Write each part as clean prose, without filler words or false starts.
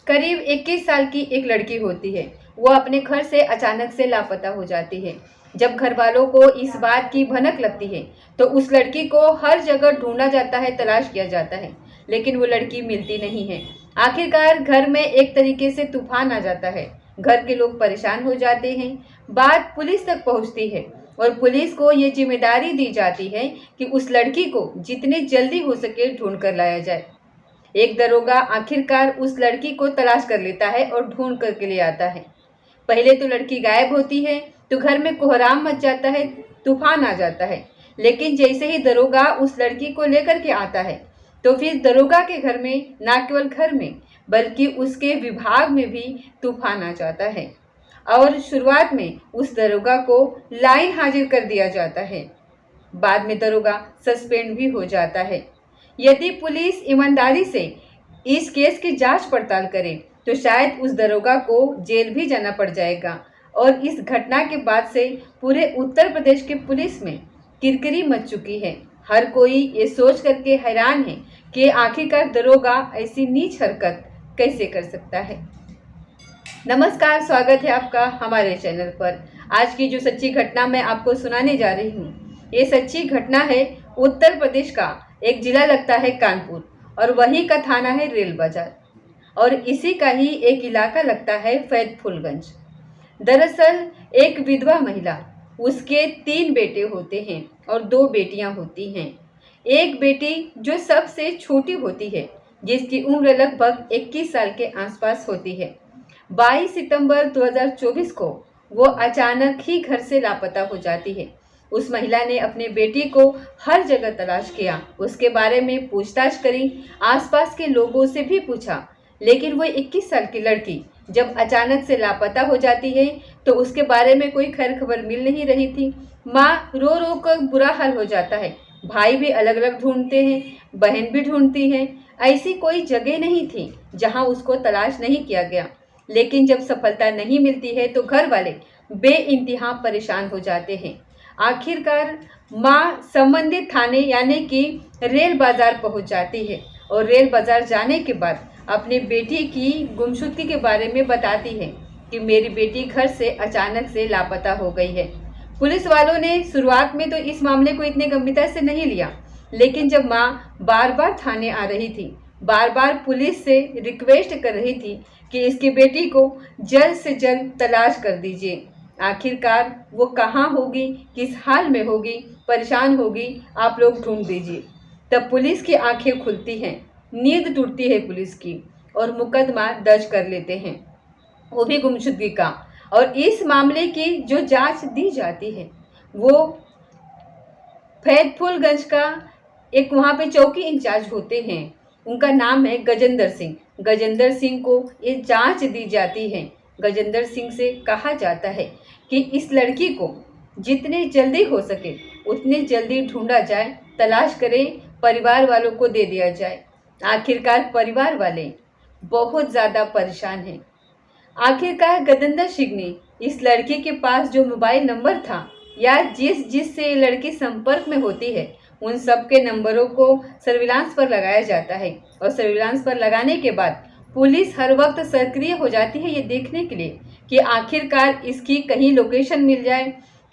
करीब 21 साल की एक लड़की होती है। वो अपने घर से अचानक से लापता हो जाती है। जब घर वालों को इस बात की भनक लगती है तो उस लड़की को हर जगह ढूंढा जाता है, तलाश किया जाता है, लेकिन वो लड़की मिलती नहीं है। आखिरकार घर में एक तरीके से तूफान आ जाता है। घर के लोग परेशान हो जाते हैं। बात पुलिस तक पहुंचती है और पुलिस को ये जिम्मेदारी दी जाती है कि उस लड़की को जितने जल्दी हो सके ढूंढ कर लाया जाए। एक दरोगा आखिरकार उस लड़की को तलाश कर लेता है और ढूंढ करके ले आता है। पहले तो लड़की गायब होती है तो घर में कोहराम मच जाता है, तूफान आ जाता है। लेकिन जैसे ही दरोगा उस लड़की को लेकर के आता है तो फिर दरोगा के घर में, ना केवल घर में बल्कि उसके विभाग में भी तूफान आ जाता है और शुरुआत में उस दरोगा को लाइन हाजिर कर दिया जाता है। बाद में दरोगा सस्पेंड भी हो जाता है। यदि पुलिस ईमानदारी से इस केस की जांच पड़ताल करे तो शायद उस दरोगा को जेल भी जाना पड़ जाएगा। और इस घटना के बाद से पूरे उत्तर प्रदेश के पुलिस में किरकिरी मच चुकी है। हर कोई ये सोच करके हैरान है कि आखिरकार दरोगा ऐसी नीच हरकत कैसे कर सकता है। नमस्कार, स्वागत है आपका हमारे चैनल पर। आज की जो सच्ची घटना मैं आपको सुनाने जा रही हूँ, ये सच्ची घटना है उत्तर प्रदेश का। एक जिला लगता है कानपुर और वहीं का थाना है रेल बाजार और इसी का ही एक इलाका लगता है फैजपुरगंज। दरअसल एक विधवा महिला, उसके 3 बेटे होते हैं और 2 बेटियां होती हैं। एक बेटी जो सबसे छोटी होती है, जिसकी उम्र लगभग 21 साल के आसपास होती है। 22 सितंबर 2024 को वो अचानक ही घर से लापता हो जाती है। उस महिला ने अपने बेटी को हर जगह तलाश किया, उसके बारे में पूछताछ करी, आसपास के लोगों से भी पूछा, लेकिन वो 21 साल की लड़की जब अचानक से लापता हो जाती है तो उसके बारे में कोई खैर खबर मिल नहीं रही थी। माँ रो रो कर बुरा हाल हो जाता है। भाई भी अलग अलग ढूंढते हैं, बहन भी ढूंढती है। ऐसी कोई जगह नहीं थी जहाँ उसको तलाश नहीं किया गया। लेकिन जब सफलता नहीं मिलती है तो घर वाले बेइंतहा परेशान हो जाते हैं। आखिरकार माँ संबंधित थाने यानी कि रेल बाजार पहुंच जाती है और रेल बाजार जाने के बाद अपनी बेटी की गुमशुदगी के बारे में बताती है कि मेरी बेटी घर से अचानक से लापता हो गई है। पुलिस वालों ने शुरुआत में तो इस मामले को इतने गंभीरता से नहीं लिया, लेकिन जब माँ बार बार थाने आ रही थी, बार बार पुलिस से रिक्वेस्ट कर रही थी कि इसकी बेटी को जल्द से जल्द तलाश कर दीजिए, आखिरकार वो कहाँ होगी, किस हाल में होगी, परेशान होगी, आप लोग ढूंढ दीजिए। तब पुलिस की आंखें खुलती हैं, नींद टूटती है पुलिस की और मुकदमा दर्ज कर लेते हैं, वो भी गुमशुदगी का। और इस मामले की जो जांच दी जाती है वो फैजपुरगंज का एक वहाँ पे चौकी इंचार्ज होते हैं, उनका नाम है गजेंद्र सिंह। गजेंद्र सिंह को ये जांच दी जाती है। गजेंद्र सिंह से कहा जाता है कि इस लड़की को जितने जल्दी हो सके उतने जल्दी ढूंढा जाए, तलाश करें, परिवार वालों को दे दिया जाए। आखिरकार परिवार वाले बहुत ज़्यादा परेशान हैं। आखिरकार गजेंद्र सिंह ने इस लड़की के पास जो मोबाइल नंबर था या जिससे ये लड़की संपर्क में होती है, उन सब के नंबरों को सर्विलांस पर लगाया जाता है और सर्विलांस पर लगाने के बाद पुलिस हर वक्त सक्रिय हो जाती है ये देखने के लिए कि आखिरकार इसकी कहीं लोकेशन मिल जाए,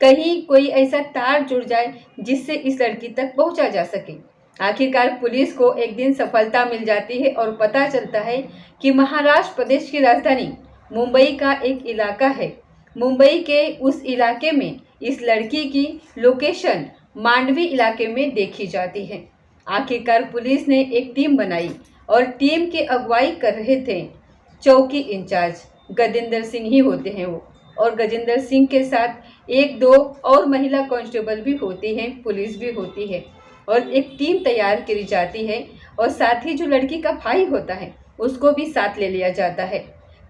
कहीं कोई ऐसा तार जुड़ जाए जिससे इस लड़की तक पहुंचा जा सके। आखिरकार पुलिस को एक दिन सफलता मिल जाती है और पता चलता है कि महाराष्ट्र प्रदेश की राजधानी मुंबई का एक इलाका है। मुंबई के उस इलाके में इस लड़की की लोकेशन मांडवी इलाके में देखी जाती है। आखिरकार पुलिस ने एक टीम बनाई और टीम की अगुवाई कर रहे थे चौकी इंचार्ज गजेंद्र सिंह ही होते हैं वो, और गजेंद्र सिंह के साथ 1-2 और महिला कांस्टेबल भी होती हैं, पुलिस भी होती है और एक टीम तैयार की जाती है। और साथ ही जो लड़की का भाई होता है उसको भी साथ ले लिया जाता है।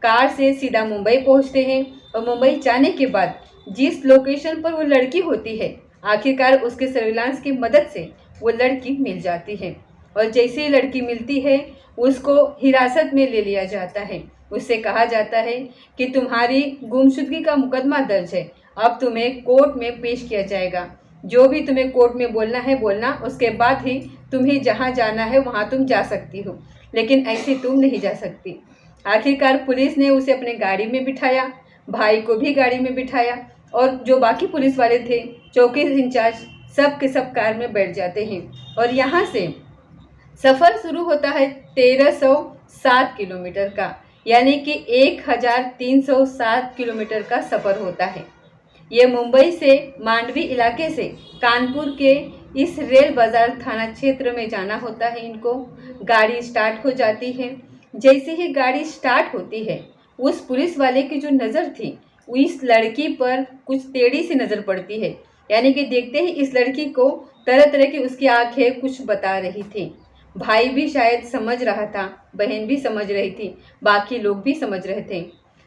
कार से सीधा मुंबई पहुंचते हैं और मुंबई जाने के बाद जिस लोकेशन पर वो लड़की होती है, आखिरकार उसके सर्विलांस की मदद से वो लड़की मिल जाती है और जैसे ही लड़की मिलती है उसको हिरासत में ले लिया जाता है। उससे कहा जाता है कि तुम्हारी गुमशुदगी का मुकदमा दर्ज है, अब तुम्हें कोर्ट में पेश किया जाएगा, जो भी तुम्हें कोर्ट में बोलना है बोलना, उसके बाद ही तुम्हें जहाँ जाना है वहाँ तुम जा सकती हो, लेकिन ऐसे तुम नहीं जा सकती। आखिरकार पुलिस ने उसे अपने गाड़ी में बिठाया, भाई को भी गाड़ी में बिठाया और जो बाकी पुलिस वाले थे, चौकी इंचार्ज, सब के सब कार में बैठ जाते हैं और यहाँ से सफ़र शुरू होता है 1307 किलोमीटर का, यानी कि 1307 किलोमीटर का सफ़र होता है। ये मुंबई से मांडवी इलाके से कानपुर के इस रेल बाजार थाना क्षेत्र में जाना होता है इनको। गाड़ी स्टार्ट हो जाती है। जैसे ही गाड़ी स्टार्ट होती है, उस पुलिस वाले की जो नज़र थी वो इस लड़की पर कुछ टेढ़ी सी नज़र पड़ती है, यानी कि देखते ही इस लड़की को तरह तरह की उसकी आंखें कुछ बता रही थी। भाई भी शायद समझ रहा था, बहन भी समझ रही थी, बाकी लोग भी समझ रहे थे,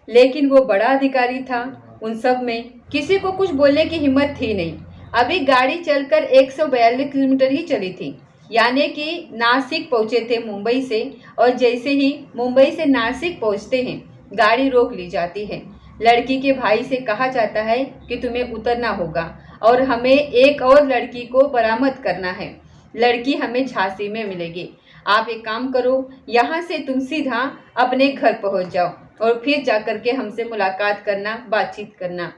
लेकिन वो बड़ा अधिकारी था, उन सब में किसी को कुछ बोलने की हिम्मत थी नहीं। अभी गाड़ी चलकर 142 किलोमीटर ही चली थी, यानी कि नासिक पहुंचे थे मुंबई से, और जैसे ही मुंबई से नासिक पहुंचते हैं गाड़ी रोक ली जाती है। लड़की के भाई से कहा जाता है कि तुम्हें उतरना होगा और हमें एक और लड़की को बरामद करना है। लड़की हमें झांसी में मिलेगी। आप एक काम करो, यहाँ से तुम सीधा अपने घर पहुँच जाओ और फिर जाकर के हमसे मुलाकात करना, बातचीत करना।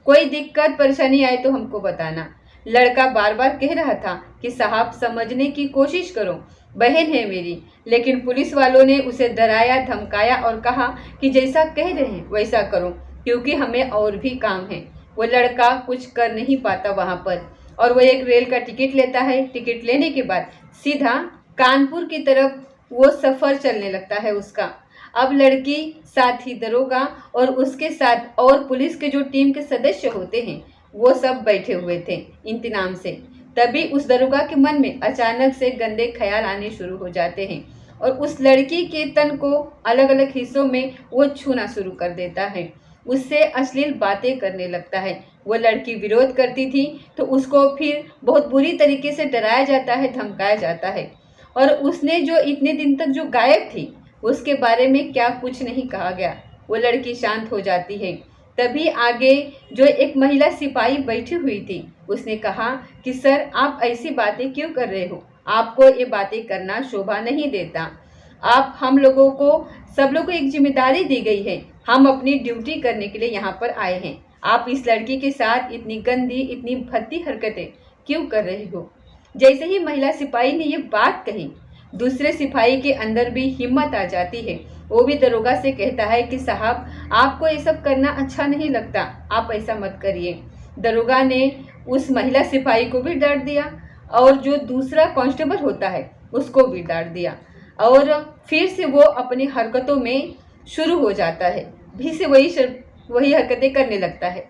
कोई दिक्कत परेशानी आए तो हमको बताना। लड़का बार बार कह रहा था कि साहब समझने की कोशिश करो, बहन है मेरी, लेकिन पुलिस वालों ने उसे डराया, धमकाया और कहा कि जैसा कह रहे हैं वैसा करो, क्योंकि हमें और भी काम है। वो लड़का कुछ कर नहीं पाता वहाँ पर, और वो एक रेल का टिकट लेता है। टिकट लेने के बाद सीधा कानपुर की तरफ वो सफ़र चलने लगता है उसका। अब लड़की, साथी दरोगा और उसके साथ और पुलिस के जो टीम के सदस्य होते हैं वो सब बैठे हुए थे इंतजाम से। तभी उस दरोगा के मन में अचानक से गंदे ख्याल आने शुरू हो जाते हैं और उस लड़की के तन को अलग अलग हिस्सों में वो छूना शुरू कर देता है, उससे अश्लील बातें करने लगता है। वो लड़की विरोध करती थी तो उसको फिर बहुत बुरी तरीके से डराया जाता है, धमकाया जाता है, और उसने जो इतने दिन तक जो गायब थी उसके बारे में क्या कुछ नहीं कहा गया। वो लड़की शांत हो जाती है। तभी आगे जो एक महिला सिपाही बैठी हुई थी उसने कहा कि सर आप ऐसी बातें क्यों कर रहे हो, आपको ये बातें करना शोभा नहीं देता। आप हम लोगों को, सब लोगों को एक जिम्मेदारी दी गई है, हम अपनी ड्यूटी करने के लिए यहाँ पर आए हैं। आप इस लड़की के साथ इतनी गंदी, इतनी भद्दी हरकतें क्यों कर रहे हो। जैसे ही महिला सिपाही ने ये बात कही, दूसरे सिपाही के अंदर भी हिम्मत आ जाती है। वो भी दरोगा से कहता है कि साहब आपको ये सब करना अच्छा नहीं लगता, आप ऐसा मत करिए। दरोगा ने उस महिला सिपाही को भी डांट दिया और जो दूसरा कांस्टेबल होता है उसको भी डांट दिया, और फिर से वो अपनी हरकतों में शुरू हो जाता है, फिर से वही हरकतें करने लगता है।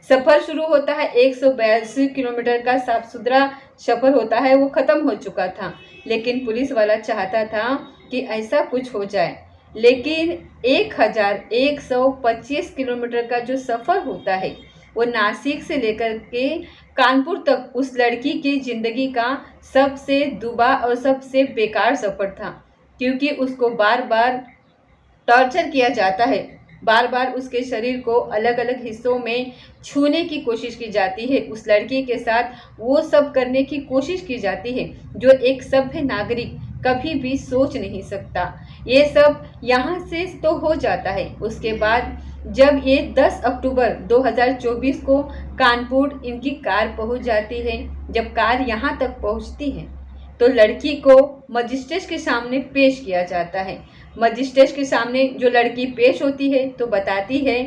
सफ़र शुरू होता है, 182 किलोमीटर का साफ सुथरा सफ़र होता है, वो ख़त्म हो चुका था, लेकिन पुलिस वाला चाहता था कि ऐसा कुछ हो जाए। लेकिन 1125 किलोमीटर का जो सफ़र होता है वो नासिक से लेकर के कानपुर तक उस लड़की की ज़िंदगी का सबसे दुबा और सबसे बेकार सफ़र था, क्योंकि उसको बार बार टॉर्चर किया जाता है, बार बार उसके शरीर को अलग अलग हिस्सों में छूने की कोशिश की जाती है। उस लड़की के साथ वो सब करने की कोशिश की जाती है जो एक सभ्य नागरिक कभी भी सोच नहीं सकता। ये सब यहाँ से तो हो जाता है। उसके बाद जब ये 10 अक्टूबर 2024 को कानपुर इनकी कार पहुँच जाती है, जब कार यहाँ तक पहुँचती है तो लड़की को मजिस्ट्रेट के सामने पेश किया जाता है। मजिस्ट्रेट के सामने जो लड़की पेश होती है तो बताती है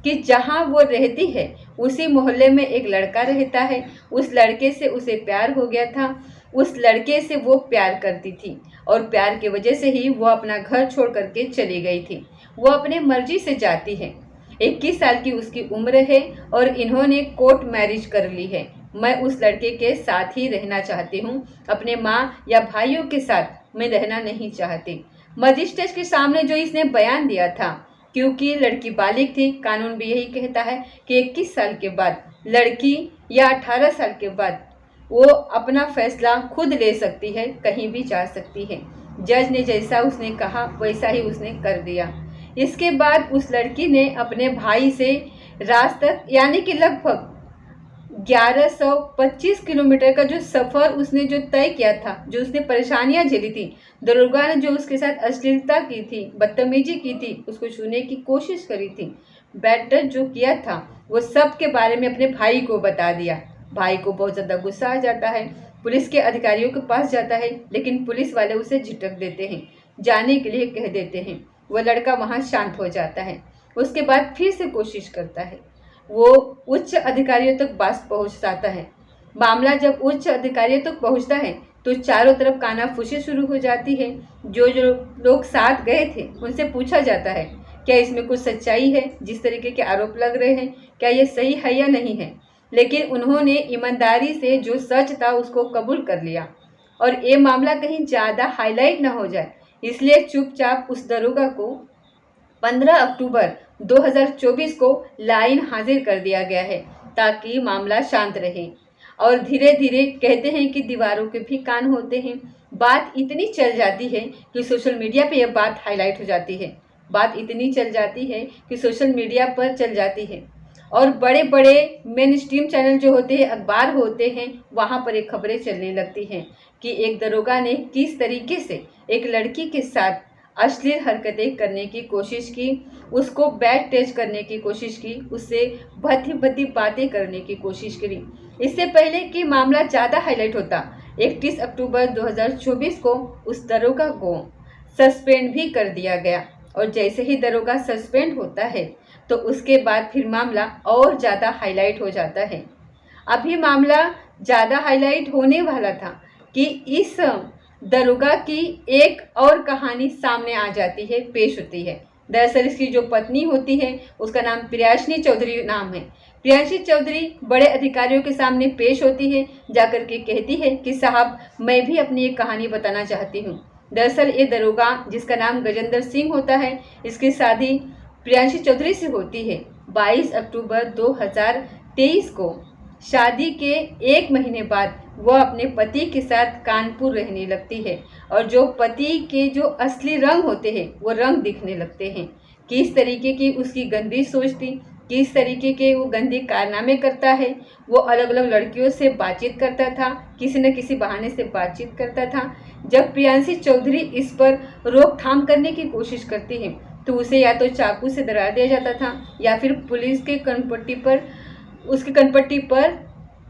कि जहाँ वो रहती है उसी मोहल्ले में एक लड़का रहता है, उस लड़के से उसे प्यार हो गया था, उस लड़के से वो प्यार करती थी और प्यार की वजह से ही वो अपना घर छोड़ करके चली गई थी। वो अपने मर्जी से जाती है। 21 साल की उसकी उम्र है और इन्होंने कोर्ट मैरिज कर ली है। मैं उस लड़के के साथ ही रहना चाहती हूँ, अपने माँ या भाइयों के साथ मैं रहना नहीं चाहती। मजिस्ट्रेट के सामने जो इसने बयान दिया था, क्योंकि लड़की बालिग थी, कानून भी यही कहता है कि 21 साल के बाद लड़की या 18 साल के बाद वो अपना फैसला खुद ले सकती है, कहीं भी जा सकती है। जज ने जैसा उसने कहा वैसा ही उसने कर दिया। इसके बाद उस लड़की ने अपने भाई से रात तक, यानी कि लगभग 1125 किलोमीटर का जो सफ़र उसने जो तय किया था, जो उसने परेशानियां झेली थी, दरोगा ने जो उसके साथ अश्लीलता की थी, बदतमीजी की थी, उसको छूने की कोशिश करी थी, बैड टच जो किया था, वो सब के बारे में अपने भाई को बता दिया। भाई को बहुत ज़्यादा गुस्सा आ जाता है, पुलिस के अधिकारियों के पास जाता है, लेकिन पुलिस वाले उसे झिटक देते हैं, जाने के लिए कह देते हैं। वह लड़का वहाँ शांत हो जाता है। उसके बाद फिर से कोशिश करता है, वो उच्च अधिकारियों तक बात पहुंच जाता है। मामला जब उच्च अधिकारियों तक पहुंचता है तो चारों तरफ कानाफूसी शुरू हो जाती है। जो जो लोग साथ गए थे उनसे पूछा जाता है, क्या इसमें कुछ सच्चाई है? जिस तरीके के आरोप लग रहे हैं, क्या ये सही है या नहीं है? लेकिन उन्होंने ईमानदारी से जो सच था उसको कबूल कर लिया और ये मामला कहीं ज़्यादा हाईलाइट ना हो जाए, इसलिए चुपचाप उस दरोगा को 15 अक्टूबर 2024 को लाइन हाजिर कर दिया गया है, ताकि मामला शांत रहे। और धीरे धीरे कहते हैं कि दीवारों के भी कान होते हैं। बात इतनी चल जाती है कि सोशल मीडिया पे यह बात हाईलाइट हो जाती है। बात इतनी चल जाती है कि सोशल मीडिया पर चल जाती है और बड़े बड़े मेन स्ट्रीम चैनल जो होते हैं, अखबार होते हैं, वहाँ पर एक खबरें चलने लगती हैं कि एक दरोगा ने किस तरीके से एक लड़की के साथ अश्लील हरकतें करने की कोशिश की, उसको बैड टच करने की कोशिश की, उससे भद्दी भद्दी बातें करने की कोशिश करी। इससे पहले कि मामला ज़्यादा हाईलाइट होता, 31 अक्टूबर 2024 को उस दरोगा को सस्पेंड भी कर दिया गया। और जैसे ही दरोगा सस्पेंड होता है तो उसके बाद फिर मामला और ज़्यादा हाईलाइट हो जाता है। अभी मामला ज़्यादा हाईलाइट होने वाला था कि इस दरोगा की एक और कहानी सामने आ जाती है, पेश होती है। दरअसल इसकी जो पत्नी होती है उसका नाम प्रियांशी चौधरी नाम है। प्रियांशी चौधरी बड़े अधिकारियों के सामने पेश होती है, जाकर के कहती है कि साहब, मैं भी अपनी एक कहानी बताना चाहती हूँ। दरअसल ये दरोगा जिसका नाम गजेंद्र सिंह होता है, इसकी शादी प्रियांशी चौधरी से होती है 22 अक्टूबर 2023 को। शादी के 1 महीने बाद वह अपने पति के साथ कानपुर रहने लगती है और जो पति के जो असली रंग होते हैं वो रंग दिखने लगते हैं। किस तरीके की उसकी गंदी सोच थी, किस तरीके के वो गंदे कारनामे करता है। वो अलग अलग लड़कियों से बातचीत करता था, किसी न किसी बहाने से बातचीत करता था। जब प्रियांशी चौधरी इस पर रोकथाम करने की कोशिश करती है तो उसे या तो चाकू से दरार दिया जाता था या फिर पुलिस के उसकी कनपट्टी पर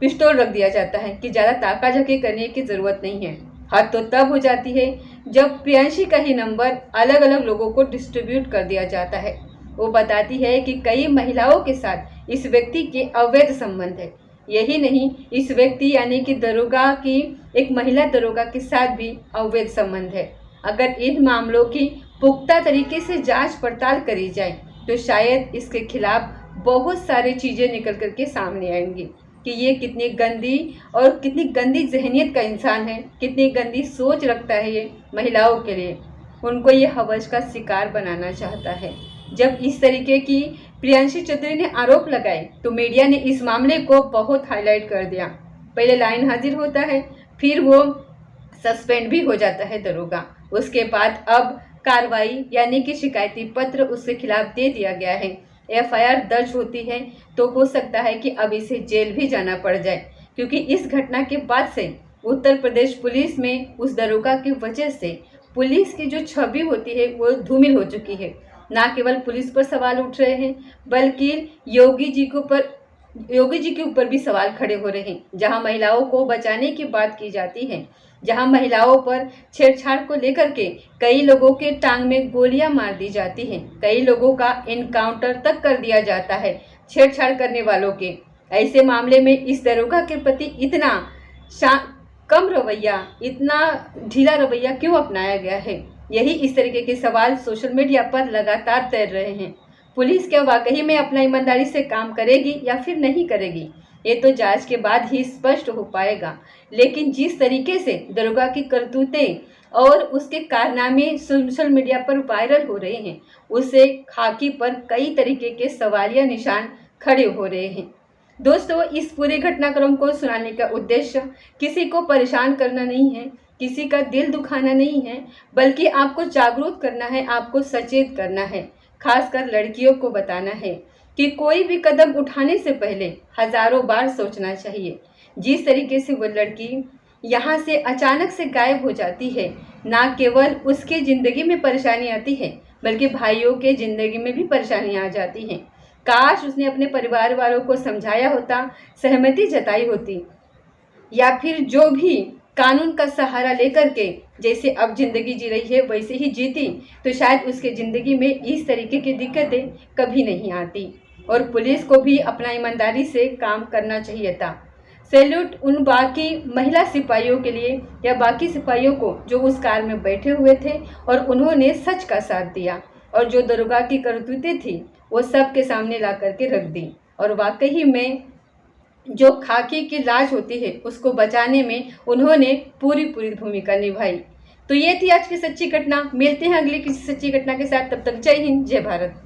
पिस्तौल रख दिया जाता है कि ज़्यादा ताका-झाकी करने की ज़रूरत नहीं है। हद तो तब हो जाती है जब प्रियांशी का ही नंबर अलग अलग लोगों को डिस्ट्रीब्यूट कर दिया जाता है। वो बताती है कि कई महिलाओं के साथ इस व्यक्ति के अवैध संबंध है। यही नहीं, इस व्यक्ति यानी कि दरोगा की एक महिला दरोगा के साथ भी अवैध संबंध है। अगर इन मामलों की पुख्ता तरीके से जांच पड़ताल करी जाए तो शायद इसके खिलाफ बहुत सारी चीज़ें निकल कर के सामने आएंगी कि ये कितनी गंदी और कितनी गंदी जहनियत का इंसान है, कितनी गंदी सोच रखता है ये महिलाओं के लिए। उनको ये हवस का शिकार बनाना चाहता है। जब इस तरीके की प्रियांशी चौधरी ने आरोप लगाए तो मीडिया ने इस मामले को बहुत हाईलाइट कर दिया। पहले लाइन हाजिर होता है, फिर वो सस्पेंड भी हो जाता है दरोगा। उसके बाद अब कार्रवाई यानी कि शिकायती पत्र उसके खिलाफ दे दिया गया है, एफआईआर दर्ज होती है, तो हो सकता है कि अब इसे जेल भी जाना पड़ जाए, क्योंकि इस घटना के बाद से उत्तर प्रदेश पुलिस में उस दरोगा की वजह से पुलिस की जो छवि होती है वो धूमिल हो चुकी है। ना केवल पुलिस पर सवाल उठ रहे हैं बल्कि योगी जी के ऊपर भी सवाल खड़े हो रहे हैं। जहां महिलाओं को बचाने की बात की जाती है, जहां महिलाओं पर छेड़छाड़ को लेकर के कई लोगों के टांग में गोलियां मार दी जाती हैं, कई लोगों का एनकाउंटर तक कर दिया जाता है छेड़छाड़ करने वालों के। ऐसे मामले में इस दरोगा के प्रति इतना कम रवैया, इतना ढीला रवैया क्यों अपनाया गया है? यही इस तरीके के सवाल सोशल मीडिया पर लगातार तैर रहे हैं। पुलिस क्या वाकई में अपना ईमानदारी से काम करेगी या फिर नहीं करेगी, ये तो जांच के बाद ही स्पष्ट हो पाएगा। लेकिन जिस तरीके से दरोगा की करतूतें और उसके कारनामे सोशल मीडिया पर वायरल हो रहे हैं, उससे खाकी पर कई तरीके के सवालिया निशान खड़े हो रहे हैं। दोस्तों, इस पूरे घटनाक्रम को सुनाने का उद्देश्य किसी को परेशान करना नहीं है, किसी का दिल दुखाना नहीं है, बल्कि आपको जागरूक करना है, आपको सचेत करना है। खासकर लड़कियों को बताना है कि कोई भी कदम उठाने से पहले हजारों बार सोचना चाहिए। जिस तरीके से वो लड़की यहाँ से अचानक से गायब हो जाती है, ना केवल उसके ज़िंदगी में परेशानी आती है बल्कि भाइयों के ज़िंदगी में भी परेशानियाँ आ जाती हैं। काश उसने अपने परिवार वालों को समझाया होता, सहमति जताई होती, या फिर जो भी कानून का सहारा लेकर के जैसे अब ज़िंदगी जी रही है वैसे ही जीती, तो शायद उसके ज़िंदगी में इस तरीके की दिक्कतें कभी नहीं आती। और पुलिस को भी अपना ईमानदारी से काम करना चाहिए था। सैल्यूट उन बाकी महिला सिपाहियों के लिए या बाकी सिपाहियों को जो उस कार में बैठे हुए थे और उन्होंने सच का साथ दिया और जो दरोगा की करतूतें थी वो सबके सामने ला करके रख दी। और वाकई में जो खाकी की लाज होती है उसको बचाने में उन्होंने पूरी भूमिका निभाई। तो ये थी आज की सच्ची घटना। मिलते हैं अगली किसी सच्ची घटना के साथ। तब तक जय हिंद, जय भारत।